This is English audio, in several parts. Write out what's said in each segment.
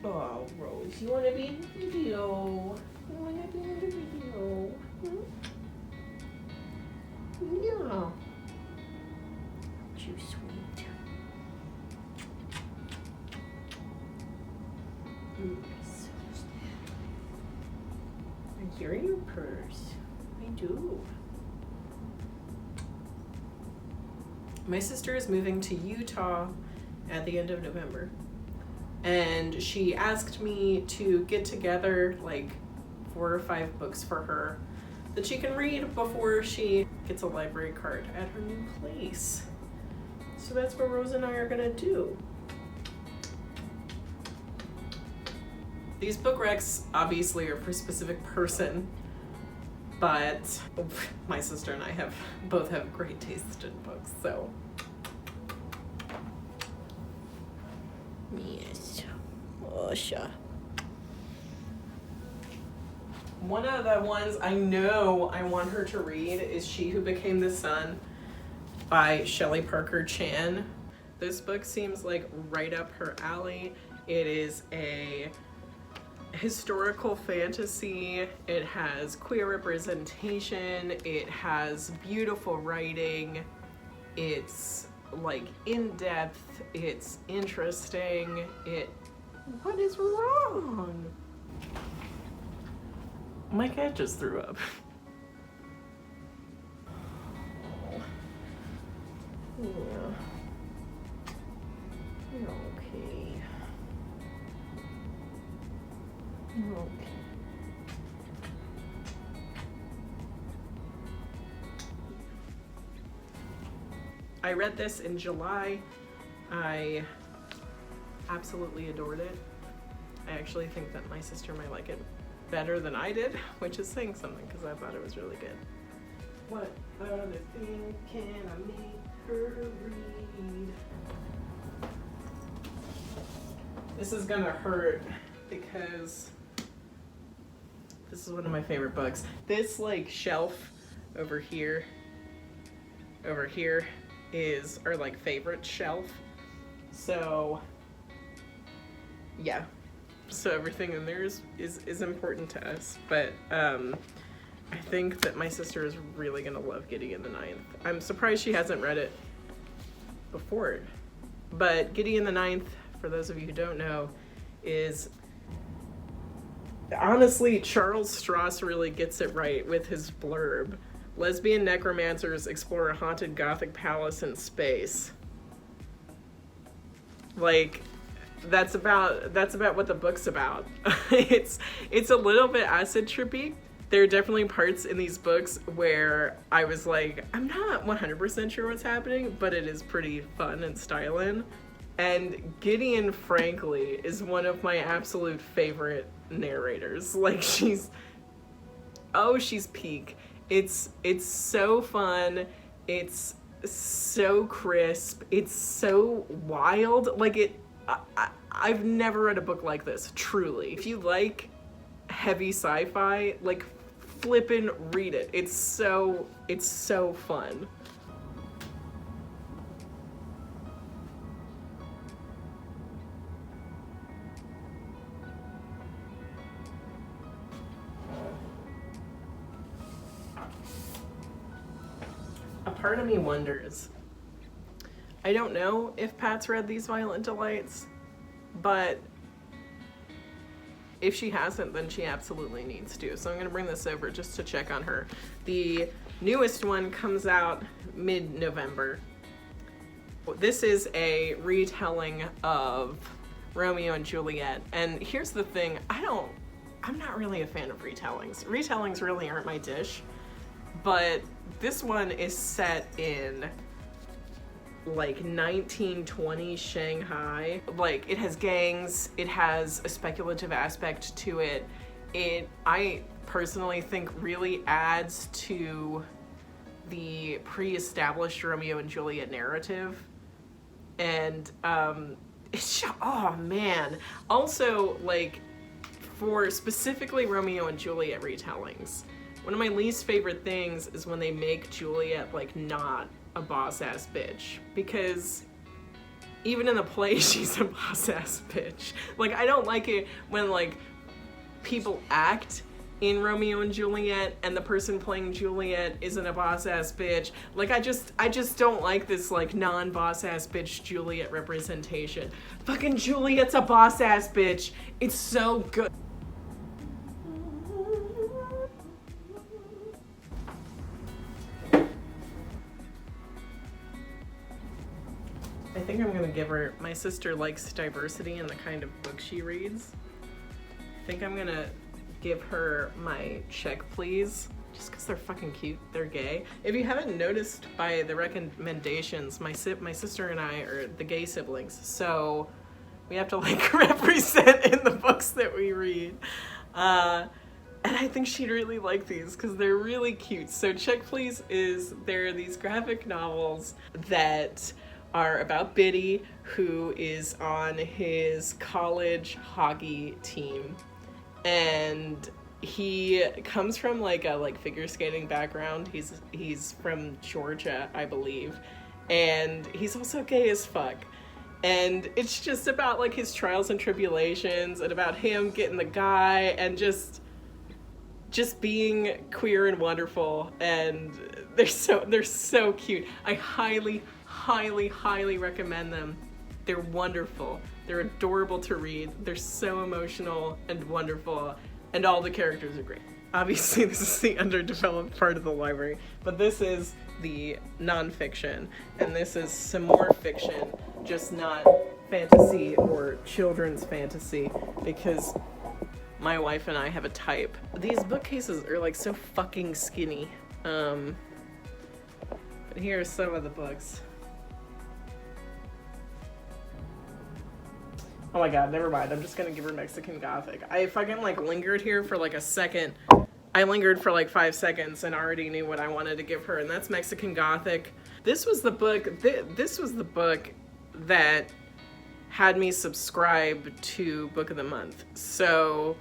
Oh, Rose, you want to be in the video? You want to be in the video? Hmm? Yeah. Too sweet. Yes. I hear your purse. I do. My sister is moving to Utah at the end of November. And she asked me to get together like 4 or 5 books for her that she can read before she gets a library card at her new place. So that's what Rose and I are gonna do. These book recs obviously are for a specific person, but my sister and I both have great taste in books, so. Yes. Oh, sure. One of the ones I know I want her to read is She Who Became the Sun by Shelley Parker Chan. This book seems like right up her alley. It is a historical fantasy. It has queer representation. It has beautiful writing. It's like in-depth. It's interesting. What is wrong? My cat just threw up. Yeah. You're okay. You're okay. I read this in July. I absolutely adored it. I actually think that my sister might like it better than I did, which is saying something because I thought it was really good. What other thing can I make her read? This is gonna hurt because this is one of my favorite books. This like shelf over here is our like favorite shelf. So yeah. So everything in there is important to us, but I think that my sister is really gonna love Gideon the Ninth. I'm surprised she hasn't read it before, but Gideon the Ninth, for those of you who don't know, is honestly, Charles Stross really gets it right with his blurb. Lesbian necromancers explore a haunted Gothic palace in space. Like, that's about what the book's about. It's a little bit acid trippy. There are definitely parts in these books where I was like, I'm not 100% sure what's happening, but it is pretty fun and styling. And Gideon, frankly, is one of my absolute favorite narrators. Like, she's peak. It's so fun. It's so crisp. It's so wild. Like, I've never read a book like this, truly. If you like heavy sci-fi, like, flippin' read it. It's so fun. A part of me wonders, I don't know if Pat's read these Violent Delights, but if she hasn't, then she absolutely needs to. So I'm gonna bring this over just to check on her. The newest one comes out mid-November. This is a retelling of Romeo and Juliet. And here's the thing, I'm not really a fan of retellings. Retellings really aren't my dish, but this one is set in like 1920 Shanghai. Like, it has gangs, it has a speculative aspect to it. I personally think really adds to the pre-established Romeo and Juliet narrative. And it's, oh man. Also, like, for specifically Romeo and Juliet retellings, one of my least favorite things is when they make Juliet like not a boss ass bitch, because even in the play, she's a boss ass bitch. Like, I don't like it when like people act in Romeo and Juliet and the person playing Juliet isn't a boss ass bitch. Like, I just don't like this like non-boss ass bitch Juliet representation. Fucking Juliet's a boss ass bitch. It's so good. I think I'm gonna give her, my sister likes diversity in the kind of book she reads. I think I'm gonna give her my Check Please, just because they're fucking cute. They're gay. If you haven't noticed by the recommendations, my sister and I are the gay siblings, so we have to like represent in the books that we read. And I think she'd really like these because they're really cute. So Check Please there are these graphic novels that are about Biddy, who is on his college hockey team. And he comes from like a figure skating background. He's from Georgia, I believe. And he's also gay as fuck. And it's just about like his trials and tribulations and about him getting the guy and just being queer and wonderful. And they're so cute. I highly recommend them. They're wonderful. They're adorable to read. They're so emotional and wonderful, and all the characters are great. Obviously, this is the underdeveloped part of the library, but this is the nonfiction, and this is some more fiction, just not fantasy or children's fantasy, because my wife and I have a type. These bookcases are like so fucking skinny. But here are some of the books. Oh my god, never mind. I'm just gonna give her Mexican Gothic. I fucking like lingered here for like a second. I lingered for like 5 seconds and already knew what I wanted to give her, and that's Mexican Gothic. This was the book, this was the book that had me subscribe to Book of the Month. So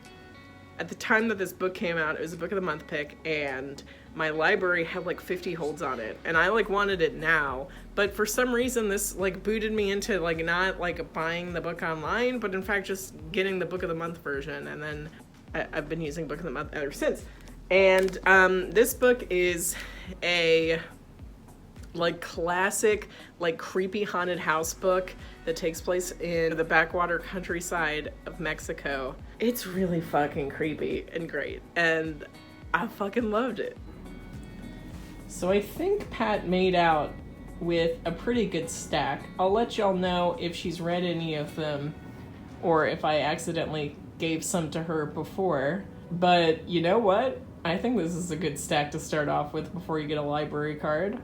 at the time that this book came out, it was a Book of the Month pick, and my library had like 50 holds on it, and I like wanted it now, but for some reason this like booted me into like not like buying the book online, but in fact just getting the Book of the Month version, and then I've been using Book of the Month ever since. And this book is a like classic like creepy haunted house book that takes place in the backwater countryside of Mexico. It's really fucking creepy and great, and I fucking loved it. So I think Pat made out with a pretty good stack. I'll let y'all know if she's read any of them or if I accidentally gave some to her before. But you know what? I think this is a good stack to start off with before you get a library card.